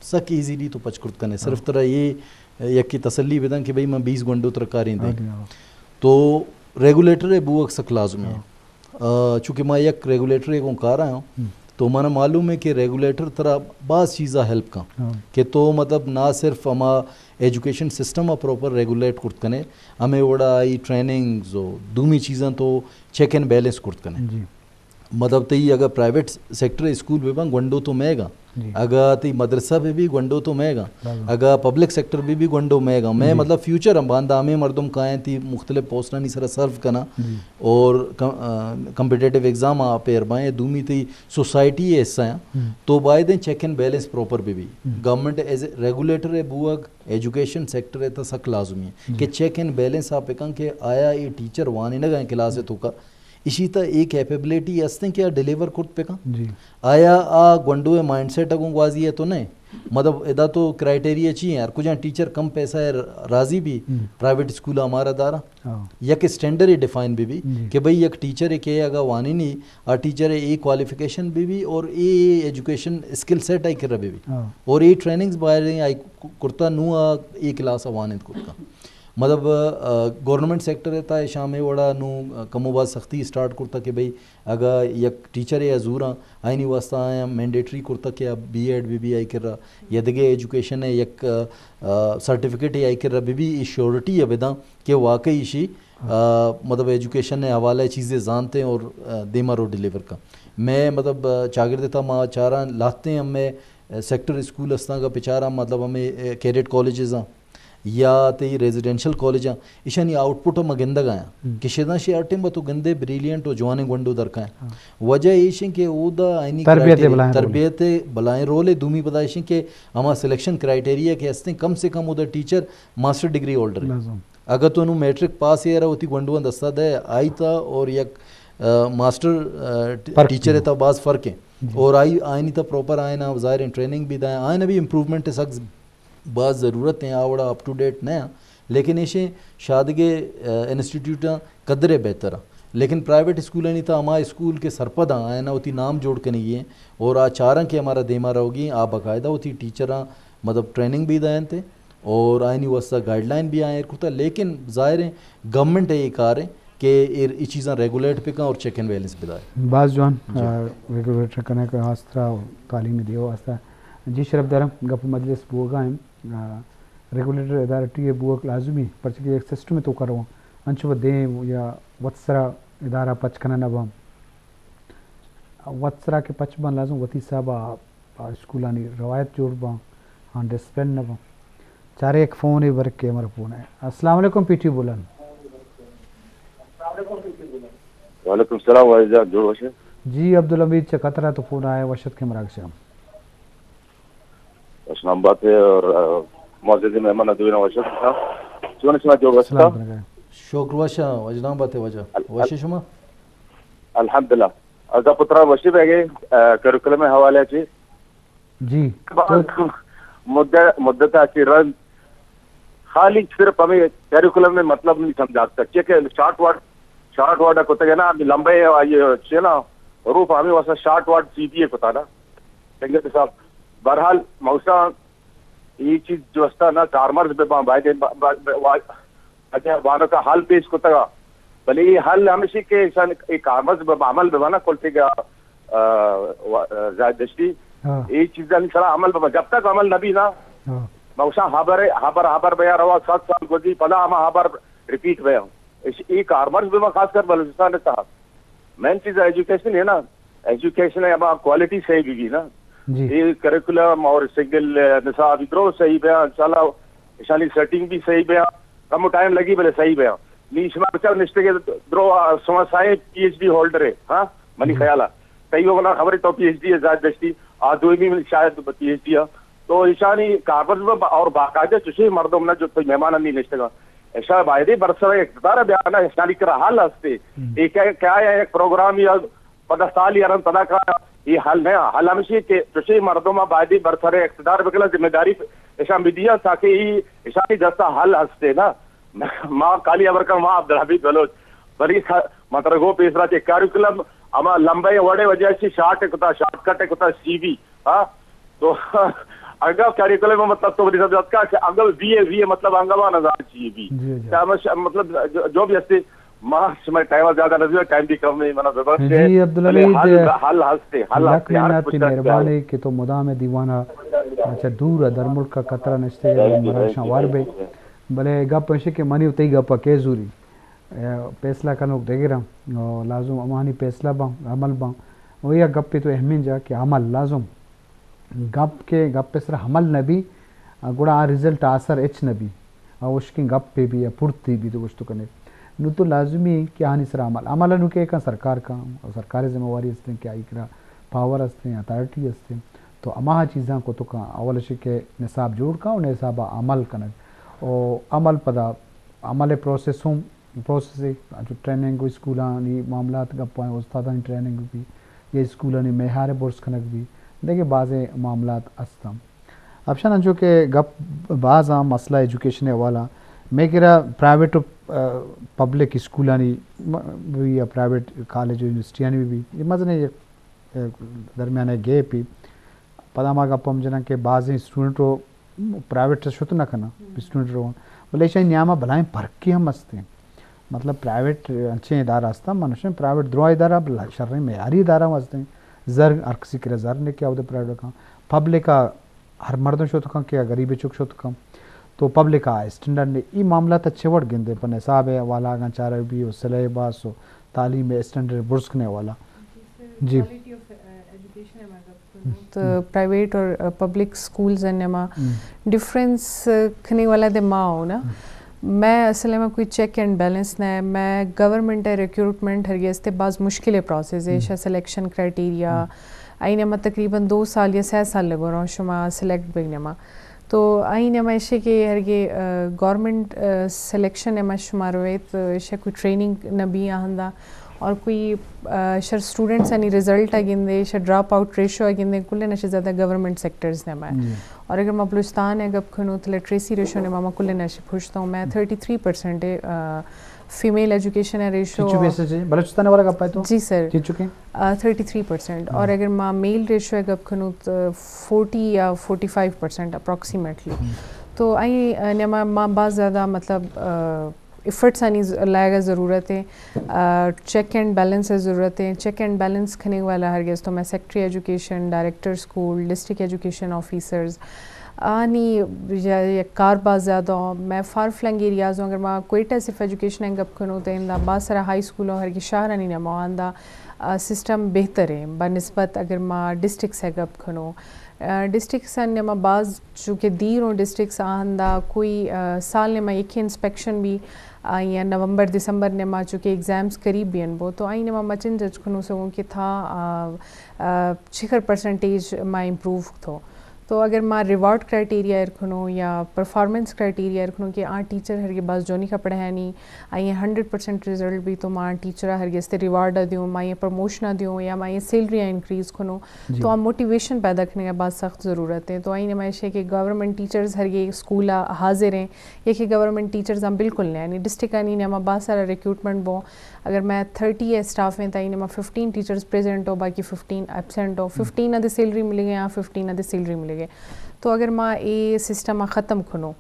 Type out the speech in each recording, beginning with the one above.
سک ایزیلی تو پچکرت کنے صرف طرح یہ یک کی تسلی بدن کہ بھئی میں 20 گھنٹوں ترکاریں دیں تو ریگولیٹر بوک سک لازمی ہے چونکہ میں یک ریگولیٹر کو کہہ رہا ہوں تو میں معلوم ہے کہ ریگولیٹر طرح بعض چیزاں ہیلپ کا کہ تو مطلب نہ صرف ہما ایجوکیشن سسٹم پراپر ریگولیٹ کرت کنے ہمیں وڑا آئی ٹریننگز و دومی چیزاں تو چیک اینڈ بیلنس کرت کنے مطلب تی اگر پرائیویٹ سیکٹر اسکول بھی بن گنڈو تو میں گا اگر تی مدرسہ بھی گنڈو تو میں گا اگر پبلک سیکٹر بھی گنڈو میں گا میں مطلب فیوچر ہم باندھا ہمیں مردم کائیں تی مختلف پوسٹاں نہیں سر سرو کنا اور کمپیٹیٹیو ایگزام آپ پیر بائیں دومی تی سوسائٹی ہے حصہ ہیں تو بائی دیں چیک اینڈ بیلنس پروپر بھی گورنمنٹ ایز اے ریگولیٹر ہے بوگ ایجوکیشن سیکٹر ہے تا سک لازمی ہے کہ چیک اینڈ بیلنس آپ کہاں کہ آیا یہ ٹیچر وانے نہ گئے کلاس ہے تو کا اسی طرح ایک کیپیبلٹی اس نے کیا ڈیلیور کرت پہ کہاں آیا آ گنڈو مائنڈ سیٹ اگوں واضح ہے تو نہیں مطلب ادا تو کرائٹیریا چاہیے یار کچھ ٹیچر کم پیسہ ہے راضی بھی پرائیویٹ اسکول ہمارا دارا یک اسٹینڈرڈ ڈیفائن بھی کہ بھئی یک ٹیچر ہے کہ اگر وانی نہیں آ ٹیچر ہے اے کوالیفیکیشن بھی اور اے ایجوکیشن اسکل سیٹ آئی کر رہے بھی اور اے ٹریننگز باہر آئی کرتا نو اے کلاس وانت کرتا مطلب گورنمنٹ سیکٹر رہتا ہے شام وڑا نو کم و بعض سختی اسٹارٹ کرتا کہ بھئی اگر یک ٹیچر ہے زوراں آئینی واسطہ آیا مینڈیٹری کرتا کہ بی ایڈ بھی آئی کر رہا یا دگے ایجوکیشن ہے یک سرٹیفکیٹ آئی کر رہا بھی شیورٹی ہے بدا کہ واقعی اسی مطلب ایجوکیشن نے حوالہ چیزیں جانتے ہیں اور دیما رو ڈیلیور کا میں مطلب چاگر دیتا ماں چارہ لاتے ہیں ہمیں سیکٹر اسکول استاں کا پچارہ مطلب ہمیں کیڈٹ کالجز ہیں یا تی ریزیڈینشل کالج ہیں ایشانی آؤٹ پٹ ہم گندگ آیا کہ شیدان شی آرٹیم با تو گندے بریلینٹ و جوانے گونڈو درکائیں وجہ ایشن کہ او دا آئینی تربیت بلائیں رول دومی بدائشن کہ ہما سلیکشن کرائٹیریا کہ ہستے کم سے کم او دا ٹیچر ماسٹر ڈگری ہولڈر ہے اگر تو انہوں میٹرک پاس ہے رہا ہوتی گونڈوان دستا دے آئی تا اور یک ماسٹر ٹیچر ہے تا بعض فرق ہیں اور آئینی تا پروپر آئینا ظاہر ٹریننگ بھی دائیں آئینا بھی امپروومنٹ سکس بعض ضرورت ہیں آوڑا اپ ٹو ڈیٹ نیا لیکن ایشیں شادگے انسٹیٹیوٹاں قدرے بہتر ہیں لیکن پرائیویٹ اسکول نہیں تھا ہمارا اسکول کے سرپد آئے نا ہوتی نام جوڑ کے نہیں ہیں اور چاروں کے ہمارا دیما رہو گی آپ باقاعدہ ہوتی ٹیچراں مطلب ٹریننگ بھی دائیں تھے اور آئینی واسطہ گائیڈ لائن بھی آئیں کرتا لیکن ظاہر ہیں گورنمنٹ ہے یہ کار ہے کہ یہ چیزاں ریگولیٹ پہ کہاں اور چیک اینڈ بیلنس بھی دائیں بعض جوان ریگولیٹر کرنے کا آسترا تعلیمی دیو آسترا جی شرف دارم گپ مجلس بوگا ہیں ریگولیٹر ادارتی بوک لازمی پرچہ ایک سسٹم تو کرو انچو دیں یا وطسرا ادارہ پچ کنا نبام وطسرا کے پچ بان لازم وطی صاحبہ اسکولانی روایت جوڑ بان ہاں ڈسپلن نبام چارے ایک فون ہی برک کے ہمارا فون ہے السلام علیکم پی ٹی بولن وعلیکم السلام وعلیکم جوڑ وشد جی عبدالحمید چکترہ تو فون آئے وشد کے مراک شام اسلام بات ہے اور معزز مہمان ادوینا وشد صاحب چون شما جو وشد شکر وشا وجنام بات ہے وجہ وشد شما الحمدللہ اگر پترہ وشد ہے گئے کریکولم حوالے چی جی مدت کی رن خالی صرف ہمیں کریکولم میں مطلب نہیں سمجھا سکتے کہ شارٹ ورڈ کو تو نا لمبے یہ چھ نا روپ ہمیں واسطہ شارٹ ورڈ سیدھی ہے کتا نا سنگت صاحب بہرحال موسا یہ چیز جو استا نا کارمرز پہ وانوں کا حل پیش کو تگا بلے یہ حل ہمیشہ کہ کارمرز پہ عمل پہ نا کلتے گا زائد دشتی یہ چیزیں سرا عمل پہ جب تک عمل نبی نا موسا حبر بیا روا 7 سال گزی پلا ہما حبر ریپیٹ بیا یہ کارمرز پہ خاص کر بلوچستان صاحب مین چیز ایجوکیشن ہے نا ایجوکیشن ہے ہمارا کوالٹی صحیح بھی نا یہ کریکولم اور سنگل نصاب ادھرو صحیح بیا انشاءاللہ اشانی سیٹنگ بھی صحیح بیا کم ٹائم لگی بلے صحیح بیا نیشما بچہ نشتے کے درو سماسائیں پی ایچ ڈی ہولڈر ہے ہاں منی خیالہ کئی وہ بنا خبر تو پی ایچ ڈی ہے زائد دشتی آدوئی بھی شاید پی ایچ ڈی ہے تو اشانی کاربرز اور باقاعدہ چوشی مردم نا جو مہمان نہیں نشتے گا ایسا باہری برسر اقتدار بیانا اشانی کرا حل ہستے ایک کیا ہے ایک پروگرام یا پدستال یا رن پدا کا یہ حل نہیں حل ہمیشہ کہ چوشی مردم باہری برسر اقتدار بکلا ذمہ داری ایسا بدیا تاکہ یہ اشانی جستا حل ہستے نا ماں کالی ابرکر ماں عبدالحمید بلوچ بری مطرگو پیسرا چے کاریکولم اما لمبے وڑے وجہ سے شارٹ کتا سی وی ہاں تو اگر کریکولم مطلب تو ریزرو کا کہ اگر وی مطلب انگوا نظر چاہیے بھی مطلب جو بھی ہستے ماس میں ٹائم زیادہ نہ ٹائم بھی کم نہیں مطلب جی عبدالعلی حل ہستے مہربانی کہ تو مدام دیوانہ اچھا دور در ملک کا قطرہ نشتے مراشاں وار بے بلے گپ پنشے کہ منی اتئی گپا کے زوری فیصلہ کنوک دے گرم لازم امانی فیصلہ بام عمل بام وہی گپ پہ تو اہمین جا کہ عمل لازم گپ کے گپ پہ سر عمل نبی گوڑا رزلٹ آثر اچ نبی اس کی گپ پہ بھی یا پورتی بھی تو کچھ تو کنے نو تو لازمی کہ آنی سر عمل نو کہ سرکار کا سرکاری ذمہ واری ہستے ہیں کیا ایکرا پاور ہستے ہیں اتھارٹی ہستے ہیں تو اما چیزاں کو تو کا اول کے نصاب جوڑ کا اور نصاب عمل کنک اور عمل پدا عمل پروسیسوں جو ٹریننگ اسکولانی معاملات گپ پائیں استادانی ٹریننگ بھی یہ اسکولانی معیار برس کنک بھی دیکھیں بعض معاملات استم اب شانا جو کہ گپ بعض مسئلہ ایجوکیشن والا میں کہہ رہا پرائیویٹ پبلک اسکولانی بھی یا پرائیویٹ کالج یونیورسٹیانی بھی یہ مزنے یہ درمیان گیپ ہی پدا ما گپ ہم جنا کہ بعض اسٹوڈنٹوں پرائیویٹ شوت نہ کرنا اسٹوڈنٹ رو بلے شاید نیامہ بلائیں پرکی ہم ہستے ہیں مطلب پرائیویٹ اچھے ادارہ ہستا منشن پرائیویٹ درو ادارہ شرعی معیاری ادارہ ہستے ہیں زر ارکسی کرے زر نے کیا ہوتے پرائیویٹ کا پبلک کا ہر مردوں شوت کا کیا غریبی چک شوت کا تو پبلک کا اسٹینڈرڈ نے یہ معاملات اچھے وڑ گندے پر نصاب ہے والا گا چارہ بھی ہو سلیبس ہو تعلیم اسٹینڈرڈ برسکنے والا جی تو پرائیویٹ اور پبلک سکولز انما ڈفرینس کھنے والا دے ماں ہو نا میں اصل میں کوئی چیک اینڈ بیلنس نہ ہے میں گورنمنٹ ریکروٹمنٹ ہر گئے بعض مشکل پروسیس ہے شاہ سلیکشن کرائٹیریا آئینما تقریباً 2 سال یا 6 سال لگو رہا شما سلیکٹ بگنما تو آئینما ایشے کہ ہر گئے گورنمنٹ سلیکشن اما شما روئے تو ایشے کوئی ٹریننگ نبی آہندہ اور کوئی شر اسٹوڈنٹس یعنی رزلٹ گندے شر ڈراپ آؤٹ ریشو گندے کلے نشے زیادہ گورنمنٹ سیکٹرز نے میں اور اگر میں بلوچستان ہے گپ کھنو تو لٹریسی ریشو نے میں کلے نشے پوچھتا ہوں میں 33% فیمیل ایجوکیشن ہے ریشو بلوچستان والا گپ ہے تو جی سر جیت چکے 33% اور اگر میں میل ریشو ہے گپ کھنو تو 40 یا 45% اپروکسیمیٹلی تو آئی ماں بعض زیادہ مطلب ایفرٹس آنی لائے گا ضرورت ہے چیک اینڈ بیلنس ہے ضرورت ہے چیک اینڈ بیلنس کھنے والا ہر گیس تو میں secretary education director school district education officers آنی کار باز زیادہ ہوں میں فار فلنگ ایریاز ہوں اگر میں کوئٹہ صرف ایجوکیشن ہے گپ کھنو تو اندہ بعض سارا ہائی اسکولوں ہر کی شہر آنی نمو آندہ سسٹم بہتر ہے بنسبت اگر میں ڈسٹرکس ہے گپ کھنو ڈسٹرکس نما بعض چونکہ دیر ہوں ڈسٹرکس آہندہ کوئی سال نما ایک انسپیکشن بھی یا نومبر دسمبر نما چونکہ ایگزامس قریب بھی ان بو تو آئی نما مچن جج کھنو سکوں کہ تھا 6% ما امپروو تھو تو اگر ما ریوارڈ کرائٹیریا رکھنو یا پرفارمنس کرائٹیریا رکھنو کہ ٹیچر ہر کے بعض جونی کا پڑھانی آئی 100% رزلٹ بھی تو ماں ٹیچر ہر کے ریوارڈ دیوں ماں یہ پروموشن دیوں یا ماں یہ سیلری انکریز کھنو تو آپ موٹیویشن پیدا کرنے کا بعد سخت ضرورت ہے تو آئی نمائش ہے کہ گورنمنٹ ٹیچرز ہر یہ اسکول حاضر ہیں یہ کہ گورنمنٹ ٹیچرز ہم بالکل نہیں یعنی ڈسٹرکٹ آنی نما بعض سارا ریکروٹمنٹ بو اگر میں 30 اسٹاف ہیں تو نما 15 ٹیچرز پریزنٹ ہو باقی 15 ایبسینٹ ہو 15 ادھے سیلری ملے گے یا 15 ادھے سیلری ملے گے تو اگر میں یہ سسٹم ختم کھنو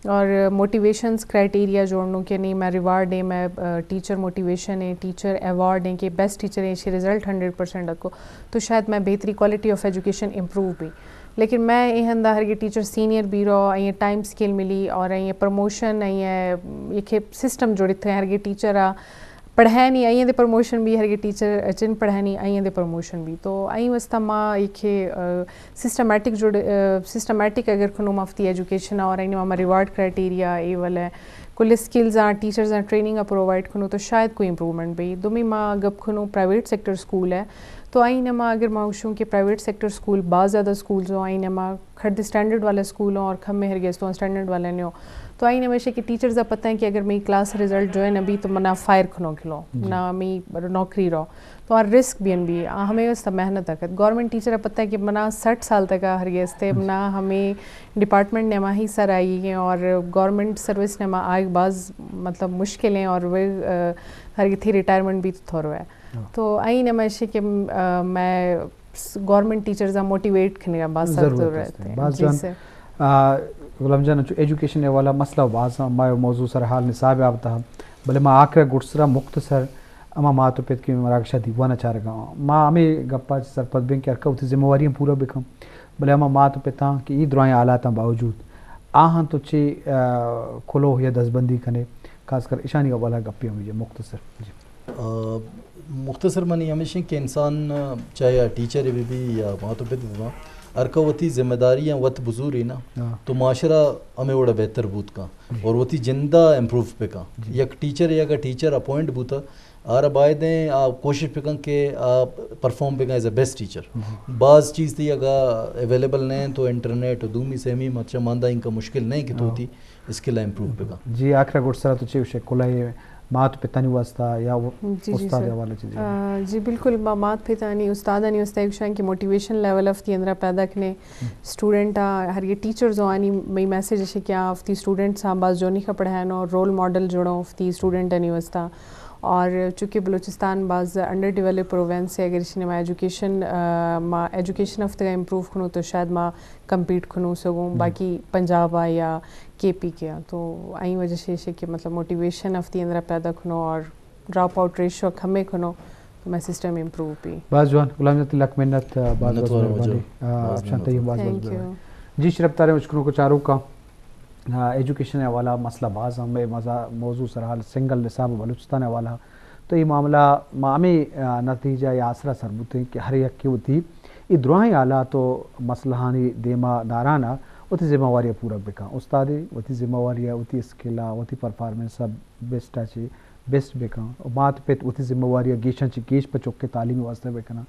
اور موٹیویشنز کرائٹیریا جوڑنوں کہ نہیں میں ریوارڈ ہے میں ٹیچر موٹیویشن ہے ٹیچر ایوارڈ ہیں کہ بیسٹ ٹیچر ہے اس رزلٹ 100% رکھو تو شاید میں بہتری کوالٹی آف ایجوکیشن امپروو بھی لیکن میں یہ ہندہ ہر کے ٹیچر سینئر بھی رہو یہ ٹائم اسکیل ملی اور یہ پروموشن یہ کہ سسٹم جوڑے تھے ہر کے ٹیچر پڑھائے نہیں آئیں دے پروموشن بھی ہر کے ٹیچر چن پڑھائے نہیں آئیں دے پروموشن بھی تو آئیں وسطہ ماں یہ سسٹمیٹک جوڑے سسٹمیٹک اگر کھنو مفتی ایجوکیشن اور آئیں ماں ریوارڈ کرائٹیریا یہ والا کل اسکلز ٹیچرز ٹریننگ پرووائڈ کھنو تو شاید کوئی امپرومنٹ بھی دومی ماں گپ کھنو پرائیویٹ سیکٹر اسکول ہے تو آئی نما اگر میں وشوں کہ پرائیویٹ سیکٹر اسکول بعض زیادہ اسکولز ہوں آئی نما کھڑ اسٹینڈرڈ والا اسکول ہوں اور کھم میں ہر گیستوں اسٹینڈرڈ والا نہیں ہو تو آئی نمیشہ کہ ٹیچرز پتہ ہے کہ اگر میری کلاس رزلٹ جو ہے نبی تو نہ فائر کھنو کھلو نہ می نوکری رہو تو اور رسک بھی ان بھی ہمیں اس محنت تک گورنمنٹ ٹیچر پتہ ہے کہ منا 60 سال تک ہر گیستے نہ ہمیں ڈپارٹمنٹ نے ماں ہی سر آئی ہیں اور گورنمنٹ سروس نے ماں آئے بعض مطلب مشکلیں اور وہ ہر تھی ریٹائرمنٹ بھی تھوڑا ہے تو آئی نمائش کہ میں گورنمنٹ ٹیچرز موٹیویٹ کرنے کا بات ضرورت ہے. بعض جان غلام جان جو ایجوکیشن والا مسئلہ بعض ما موضوع سر حال نصاب یافتہ بھلے ما آخر گٹسرا مختصر اما ماتو پیت کی مراکشہ دیوانا چاہ رہا ہوں ما ہمیں گپا سرپت بینک ارکا ہوتی ذمہ واریاں پورا بکم بھلے اما ماتو پیتا کہ ای درائیں آلاتاں باوجود آہاں تو چی کھلو یا دزبندی کنے خاص کر اشانی کا والا گپی ہمیں مختصر مختصر منی ہمیشہ کہ انسان چاہے ٹیچر بھی یا ماتو پیت بھی ارکا وتی ذمہ داریاں وت بزوری نا تو معاشرہ ہمیں وڑا بہتر بوت کا اور وتی جندہ امپروو پہ کا یک ٹیچر یا کا ٹیچر اپوائنٹ بوتا آر باعدیں آپ کوشش پہ کن کہ آپ پرفارم پہ کن ایز اے بیسٹ ٹیچر بعض چیز تھی اگر اویلیبل نہیں تو انٹرنیٹ دومی سیمی مچا ماندہ ان کا مشکل نہیں کہ تو ہوتی اس کے لیے امپروو پہ کا. جی آخرا گوٹ سرا تو چیو کھلائے مات پتانی واسطہ یا استاد والا چیز. جی بالکل مات پتانی استادانی استاد کی motivation level of the Indira پیدا کرنے اسٹوڈنٹ ہر یہ ٹیچرز آنی مئی میسیج ہے کہ آف دی اسٹوڈنٹس باز جو نہیں کا پڑھانا رول ماڈل جوڑو آف دی اسٹوڈنٹ نہیں واسطہ. اور چونکہ بلوچستان بعض انڈر ڈیولپ پروونس سے اگر اس نے میں ایجوکیشن آف دا امپروو کنوں تو شاید ماں کمپیٹ کنوں سگوں باقی پنجاب یا کے پی کیا تو آئی وجہ سے کہ مطلب موٹیویشن آف دی اندرا پیدا کنوں اور ڈراپ آؤٹ ریشو کھمے کنوں تو میں سسٹم امپروو پی. بعض جوان غلام جات لک منت بعض شانتی بعض جی شرف تارے مشکلوں کو چاروں کا ایجوکیشن والا مسئلہ بعض ہمیں موضوع سرحال سنگل نصاب بلوچستان والا تو یہ معاملہ مامی نتیجہ یا آسرا سربوتے ہیں کہ ہر یک کی ہوتی یہ درائیں آلہ تو مسئلہانی دیما دارانہ وتی ذمہ واریاں پورا بکا استادی وتی ذمہ واریاں وتی اسکلا وتی پرفارمنس سب بیسٹ اچھی بیسٹ بکا مات پیت وتی ذمہ واریاں گیشن چی گیش پہ چوک کے تعلیمی واسطے بکنا